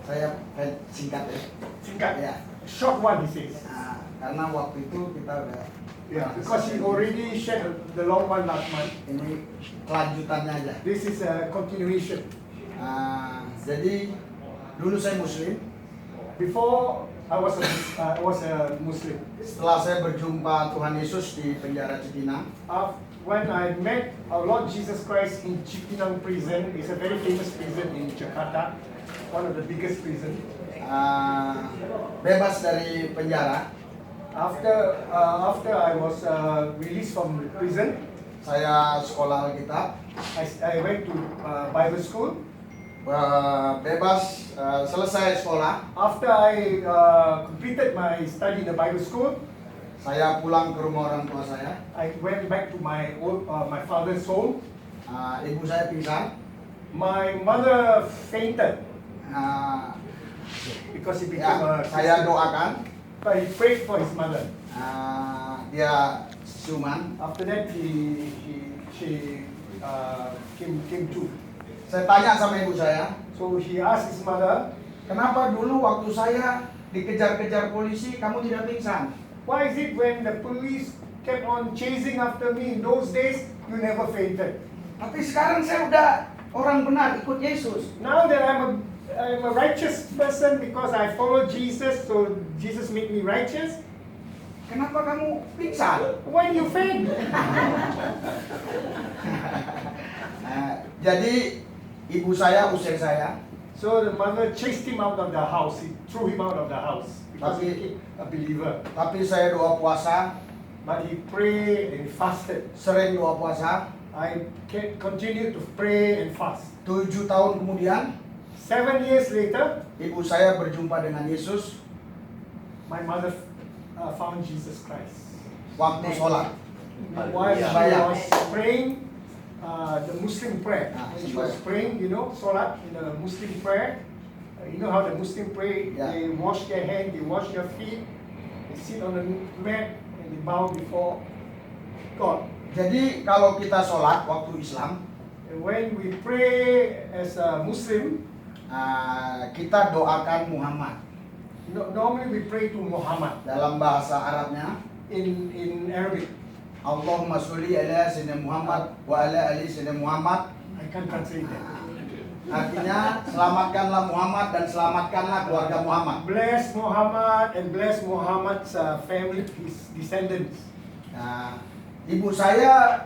Saya singkat ya. Singkat. Ya. Short one, he says. Nah, karena waktu itu kita udah. Yeah, because he already shared the long one last month. Ini kelanjutannya aja. This is a continuation. Jadi dulu saya Muslim. Before I was a Muslim. Setelah saya berjumpa Tuhan Yesus di penjara Cipinang. When I met our Lord Jesus Christ in Cipinang prison, it's a very famous prison in Jakarta, one of the biggest prison. Bebas dari penjara. After I was released from prison, saya sekolah Alkitab. I went to Bible school. Bebas selesai sekolah. After I completed my study in the Bible school, saya pulang ke rumah orang tua saya. I went back to my father's home. Ibu saya pingsan. My mother fainted because he became a saya doakan. But he prayed for his mother. Dia siuman. After that, she came to. Saya tanya sama ibu saya. So he asked his mother, kenapa dulu waktu saya dikejar-kejar polisi kamu tidak pingsan? Why is it when the police kept on chasing after me in those days, you never fainted? Tapi sekarang saya udah orang benar ikut Yesus. Now that I'm a righteous person because I follow Jesus, so Jesus made me righteous. Kenapa kamu pingsan? When you faint? Jadi ibu saya usir saya. So the mother chased him out of the house. He threw him out of the house because he became a believer. Tapi saya doa puasa. But he prayed and fasted. Sering doa puasa. I continued to pray and fast. 7 tahun kemudian, 7 years later, ibu saya berjumpa dengan Yesus. My mother found Jesus Christ. Waktu sholat. While she was praying the Muslim prayer. When she was praying, sholat in the Muslim prayer. You know how the Muslim pray? Yeah. They wash their hands, they wash their feet, they sit on the mat, and they bow before God. Jadi kalau kita sholat waktu Islam, And when we pray as a Muslim, kita doakan Muhammad. Normally we pray to Muhammad. Dalam bahasa Arabnya, in Arabic. Allahumma sholli ala sayyidina Muhammad wa ala ali sayyidina Muhammad. I can't translate that. Artinya selamatkanlah Muhammad dan selamatkanlah keluarga Muhammad. Bless Muhammad and bless Muhammad's family, his descendants. Ibu saya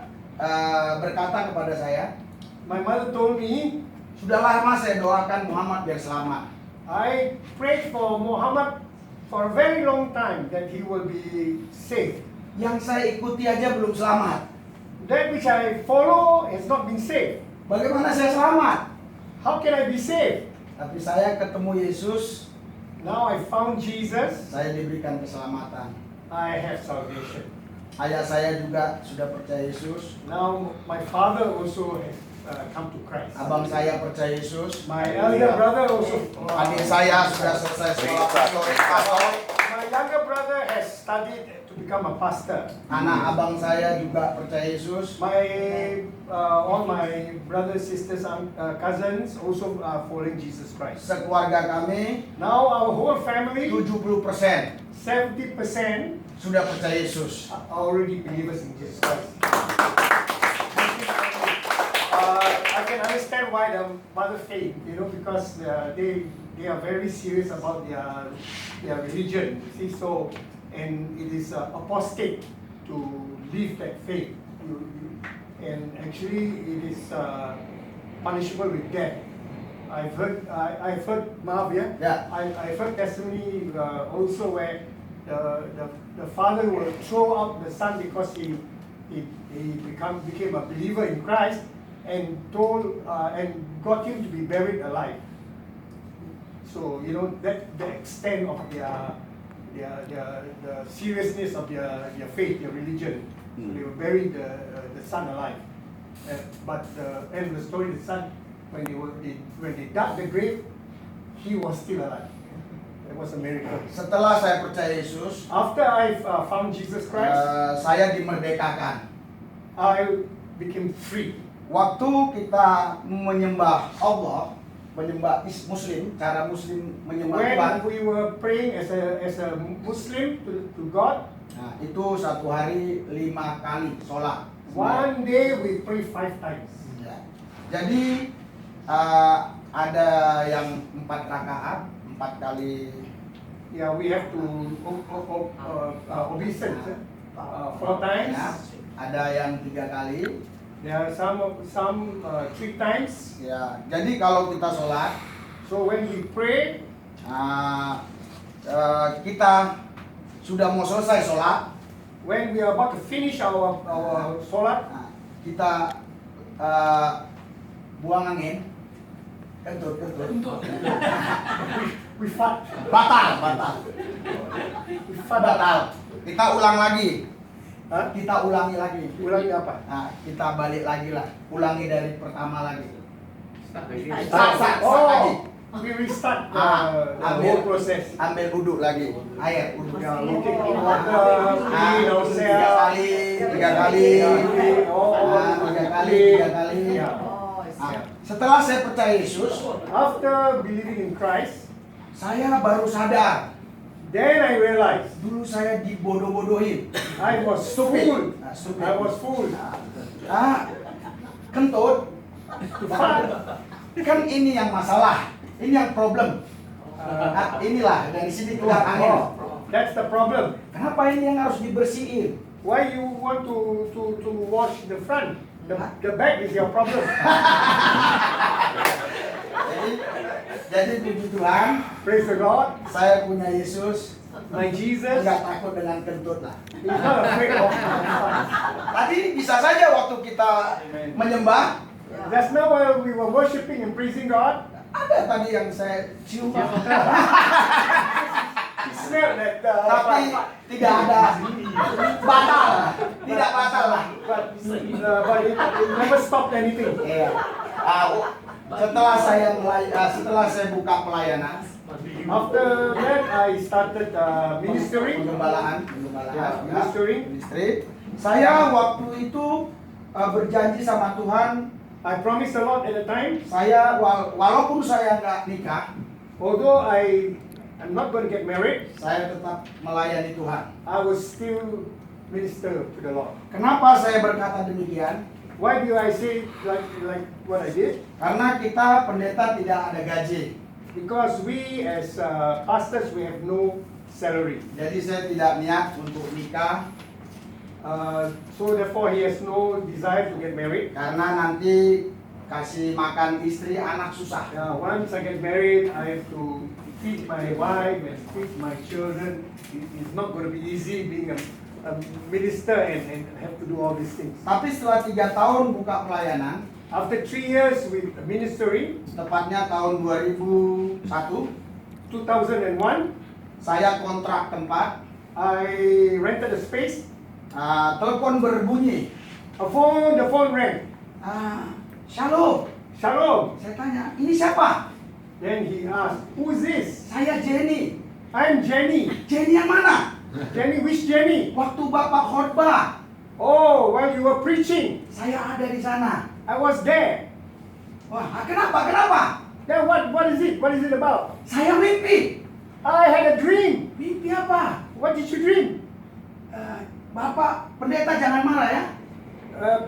berkata kepada saya, My mother told me, sudah lama saya doakan Muhammad biar selamat. I prayed for Muhammad for a very long time that he will be saved. Yang saya ikuti aja belum selamat. That which I follow has not been saved. Bagaimana saya selamat? How can I be saved? Tapi saya ketemu Yesus. Now I found Jesus. Saya diberikan keselamatan. I have salvation. Ayah saya juga sudah percaya Yesus. Now my father also has come to Christ. Abang saya percaya Yesus. My elder brother also. Adik saya sudah selesai sekolah pastoral. My younger brother has studied to become a pastor. Anak abang saya juga percaya Yesus. All my brothers, sisters, and cousins also are following Jesus Christ. Sekeluarga kami Now our whole family, 70% 70% sudah percaya Yesus. are already believers in Jesus Christ. I can understand why the mother faith, because they are very serious about their religion. See, so and it is apostate to leave that faith. And actually, it is punishable with death. I've heard Maaf, yeah? Yeah. I've heard testimony also where the father will throw out the son because he became a believer in Christ and got him to be buried alive. So that the extent of the seriousness of their faith, their religion. So they will bury the son alive. But the end of the story, the son, when they dug the grave, he was still alive. It was a miracle. Setelah saya percaya Yesus, After I found Jesus Christ, saya dimerdekakan. I became free. Waktu kita menyembah Allah, menyembah Muslim, cara Muslim menyembah Tuhan. When we were praying as a Muslim to God, Nah, itu satu hari 5 kali sholat. one day we pray 5 times. Ya. Jadi ada yang 4 rakaat, 4 kali. Yeah, we have to obeisance 4 times. Ya. Ada yang 3 kali. There are some 3 times. Ya. Jadi kalau kita sholat, So when we pray, kita sudah mau selesai sholat, when we are about to finish our solat, nah, kita buang angin, kentut. we fart. Batal. We fart. Batal. Kita ulang lagi. Huh? Kita ulangi lagi. Ulangi apa? Nah, kita balik lagi lah. Ulangi dari pertama lagi. Start lagi. We restart the Ambil whole process. Ambil uduk lagi. Air uduk. Yeah, we take water, clean ourselves. 3 kali. Tiga kali. Yeah. Nah, setelah saya percaya Yesus, After believing in Christ, saya baru sadar then I realized dulu saya dibodoh-bodohin. I was fooled. Stupid. I was fooled. Kentut. Fart. Kan ini yang masalah. Ini yang problem. Inilah dari sini keluar angin. That's the problem. Kenapa ini yang harus dibersihin? Why you want to wash the front? The back is your problem. Jadi puji Tuhan, Praise the God. saya punya Yesus, My Jesus nggak takut dengan kentut lah. is not afraid of fart. Tadi bisa saja waktu kita menyembah, Just now while we were worshiping and praising God, ada tadi yang saya cium, we smelled that tapi tidak ada batal, tidak batal lah. but it never stopped anything. Iya. Setelah saya buka pelayanan, After that, I started ministering. Penggembalaan, Yeah, ya, ministering. ministry. Saya waktu itu berjanji sama Tuhan, I promised the Lord at the time, saya walaupun saya nggak nikah, although I'm not going to get married, saya tetap melayani Tuhan. I will still minister to the Lord. Kenapa saya berkata demikian? Why do I say like what I did? Karena kita pendeta tidak ada gaji. Because we as pastors, we have no salary. Jadi saya tidak niat untuk nikah So therefore, he has no desire to get married. karena nanti kasih makan istri anak susah. Once I get married, I have to feed my wife and feed my children. It's not going to be easy being a minister and have to do all these things. Tapi setelah 3 tahun buka pelayanan, After 3 years with ministry, tepatnya tahun 2001, 2001, saya kontrak tempat. I rented a space. Telepon berbunyi. The phone rang. Shalom. Shalom. Saya tanya, ini siapa? Then he asked, "Who is this?" Saya Jenny. I'm Jenny. Jenny yang mana? Jenny, which Jenny? Waktu Bapak khotbah, Oh, while you were preaching, saya ada di sana. I was there. Wah, kenapa? Then what is it? What is it about? Saya mimpi. I had a dream. Mimpi apa? What did you dream? Bapak pendeta jangan marah ya.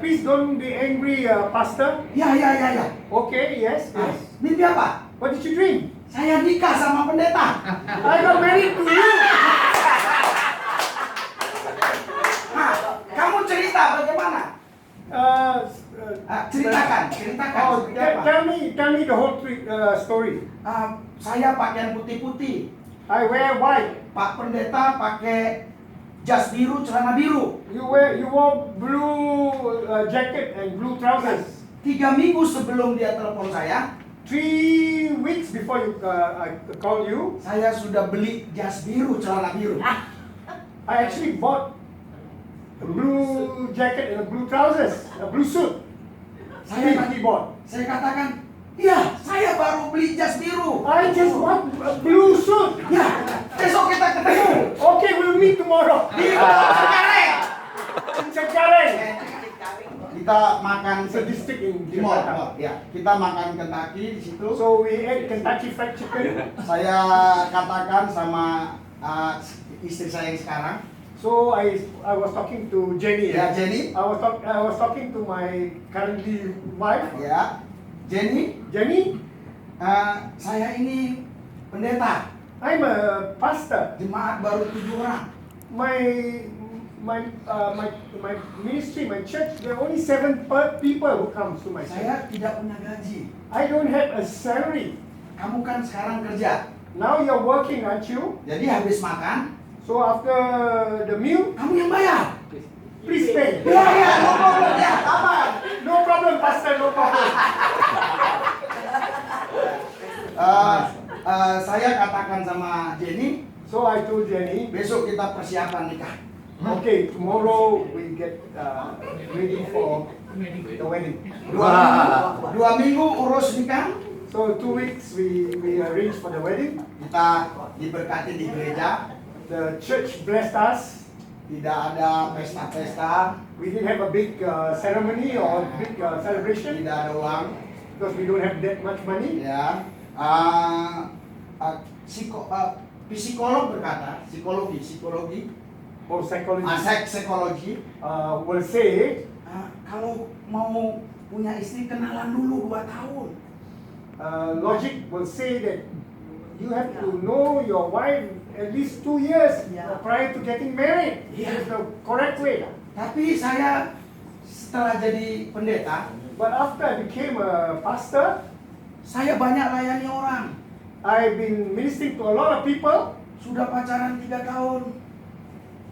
Please don't be angry, Pastor. Ya. Okay, yes. Mimpi apa? What did you dream? Saya nikah sama pendeta. I got married to you. Kamu cerita bagaimana? Ceritakan. Oh, Seperti apa? tell me the whole story. Saya pakaian putih-putih. I wear white. Pak pendeta pakai jas biru, celana biru. You wore blue jacket and blue trousers. 3 minggu sebelum dia telepon saya, 3 weeks before I called you, saya sudah beli jas biru, celana biru. I actually bought a blue jacket and a blue trousers, a blue suit. Saya bought. Saya katakan, iya, saya baru beli jas biru. I just want a blue suit. Ya, besok kita ketemu Okay, we'll meet tomorrow. di Cengkareng. In Cengkareng. Di Kita makan It's a district in Timor, Jakarta. ya. Kita makan Kentucky di situ. So we ate Kentucky Fried Chicken. Saya katakan sama istri saya yang sekarang, So I was talking to Jenny. ya Jenny, I was talking to my currently wife, ya Jenny, Jenny. saya ini pendeta, I'm a pastor. jemaat baru 7 orang. My ministry, my church, there are only 7 people who comes to my church. Saya tidak punya gaji. I don't have a salary. Kamu kan sekarang kerja, Now you're working, aren't you? jadi habis makan, So after the meal, kamu yang bayar. please pay. Ya, no problem ya, apa? No problem, pastor, no problem. Saya katakan sama Jenny, So I told Jenny, besok kita persiapan nikah. okay, tomorrow we get ready for the wedding. 2 minggu urus nikah, So 2 weeks we arranged for the wedding. kita diberkati di gereja, The church blessed us. tidak ada pesta-pesta, We didn't have a big ceremony or big celebration tidak ada uang, because we don't have that much money. ya. Psikolog berkata, psikologi, Or psychology psikologi, will say, kalau mau punya istri kenalan dulu 2 tahun. logic will say that you have to know your wife at least 2 years prior to getting married. Yeah. It's the correct way. Tapi saya setelah jadi pendeta, But after I became a pastor, saya banyak layani orang. I've been ministering to a lot of people. Sudah pacaran 3 tahun,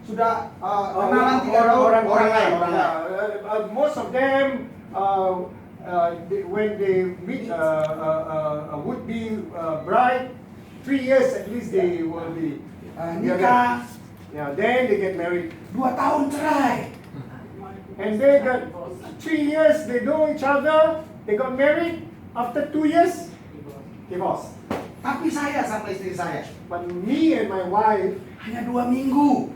sudah kenalan 3 tahun, orang lain. Most of them, when they meet a would-be bride, 3 years at least they will be Nikah, Yeah, then they get married. 2 tahun cerai. And they got 3 years, they know each other, they got married. After 2 years, divorce. Tapi saya sama istri saya But me and my wife, hanya 2 minggu.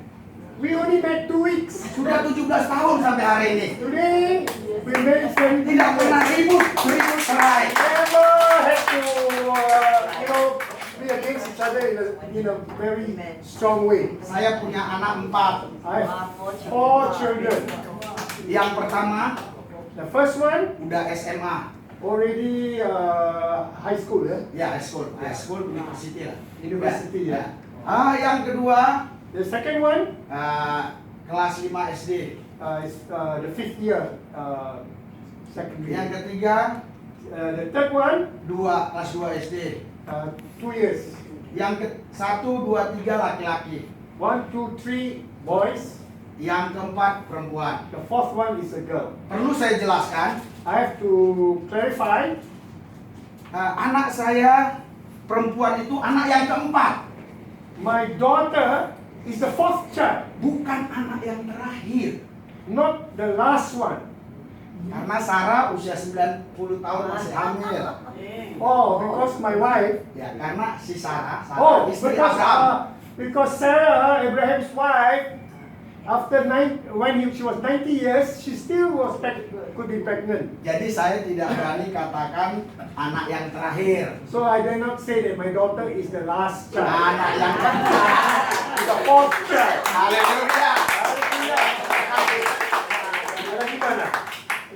we only met 2 weeks. Sudah 17 tahun sampai hari ini. Today, we married 17 Tidak pernah ribut cerai. Never had to, be against each other in a very strong way. Saya punya anak 4. I have 4 children. Yang pertama The first one, udah SMA. already high school, Ya, high school, university lah. University, ya. Yang kedua The second one kelas 5 SD. is the 5th year secondary. Yang ketiga The third one, kelas 2 SD. 2 years. Yang 1, 2, 3 laki-laki. 1, 2, 3 boys. Yang keempat perempuan. The fourth one is a girl. Perlu saya jelaskan, I have to clarify. anak saya perempuan itu anak yang keempat, My daughter is the 4th child, bukan anak yang terakhir. not the last one. Karena Sarah usia 90 tahun masih hamil. Oh, because my wife. Ya, karena si Sarah Oh, istri Abraham. because Sarah, Abraham's wife, after when she was 90 years, she still could be pregnant. Jadi saya tidak berani katakan anak yang terakhir. So I dare not say that my daughter is the last child. Anak yang keempat. The 4th child. Haleluya. Ada gimana?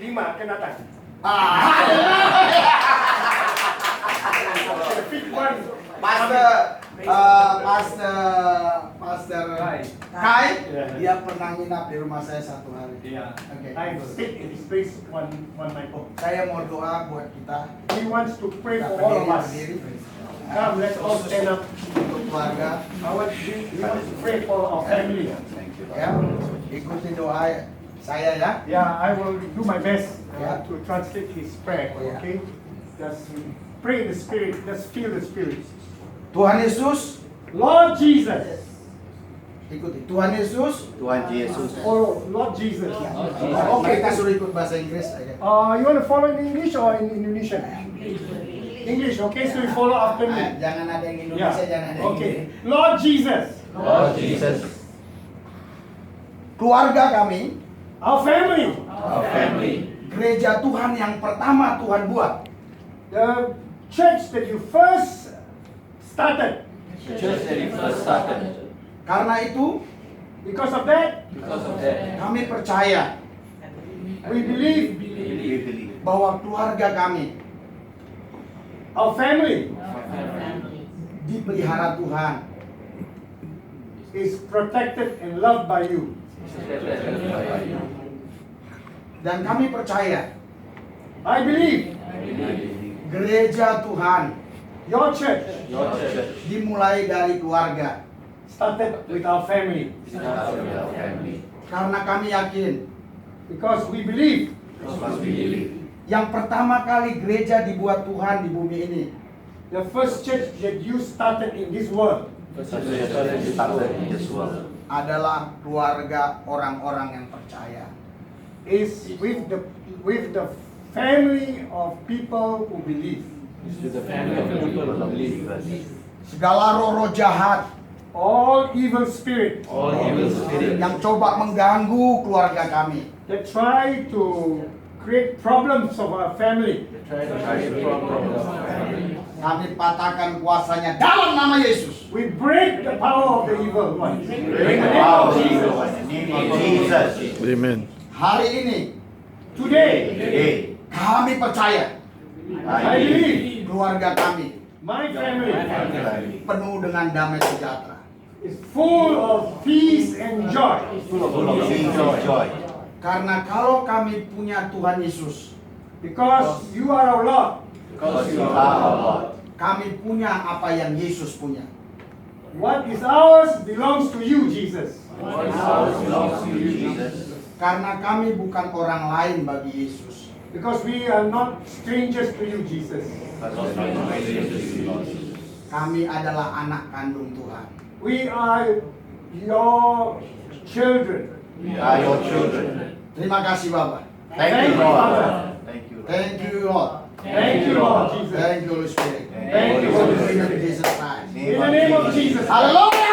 5 akan datang. The 5th one. Pastor Kai, dia pernah nginap di rumah saya 1 hari. Oke. I stayed in his place one night. Saya mau doa buat kita. He wants to pray Kita for all of us. berdiri. Come, let's all stand up. Untuk keluarga. We want to pray for our family. Ya, ikuti doa saya ya. Yeah, I will do my best Yeah. to translate his prayer. Yeah. Okay, just pray in the spirit. Just feel the spirit. Tuhan Yesus, Lord Jesus. ikuti. Tuhan Yesus. Tuhan Yesus. Oh, Lord Jesus. Oh, mereka suruh ikut bahasa Inggris aja. You want to follow in English or in Indonesian? English. Okay, so you follow after me. Jangan ada yang Indonesia, jangan ada yang Okay. Inggris. Lord Jesus. Lord Jesus. Keluarga kami Our family. Our family gereja Tuhan yang pertama Tuhan buat. The church that you first started. The church that you first started. Karena itu, Because of that, Because of that, kami percaya we believe we believe bahwa keluarga kami our family dipelihara Tuhan. is protected and loved by you. Dan kami percaya I believe gereja Tuhan your church your church dimulai dari keluarga. started with our family. starts with our family. Karena kami yakin Because we believe Because we believe yang pertama kali gereja dibuat Tuhan di bumi ini the first church that you started in this world the church that started in this world adalah keluarga orang-orang yang percaya. is with the family of people who believe. is to the family of people who believe. Segala roh-roh jahat All evil spirit All evil spirits yang coba mengganggu keluarga kami, that try to create problems of our family, try to create problems of our family. kami patahkan kuasanya dalam nama Yesus. we break the power of the evil one. Bring the power of Jesus. In the name of Jesus. Amen. Hari ini Today, Today, kami percaya I believe keluarga kami my family penuh dengan damai sejahtera. is full of peace and joy. full of peace and joy. Karena kalau kami punya Tuhan Yesus, Because you are our Lord. Because you are our Lord. kami punya apa yang Yesus punya. What is ours belongs to you, Jesus. What is ours belongs to you, Jesus. Karena kami bukan orang lain bagi Yesus. Because we are not strangers to you, Jesus. Because we are strangers to you, Lord. Kami adalah anak kandung Tuhan. We are your children. We are your children. Terima kasih Bapak. Thank you, Lord. Thank you. Thank you Lord. Thank you, Lord Jesus. Thank you Holy Spirit. Thank you, Holy In Spirit. Jesus Christ. In the name of Jesus. Haleluya.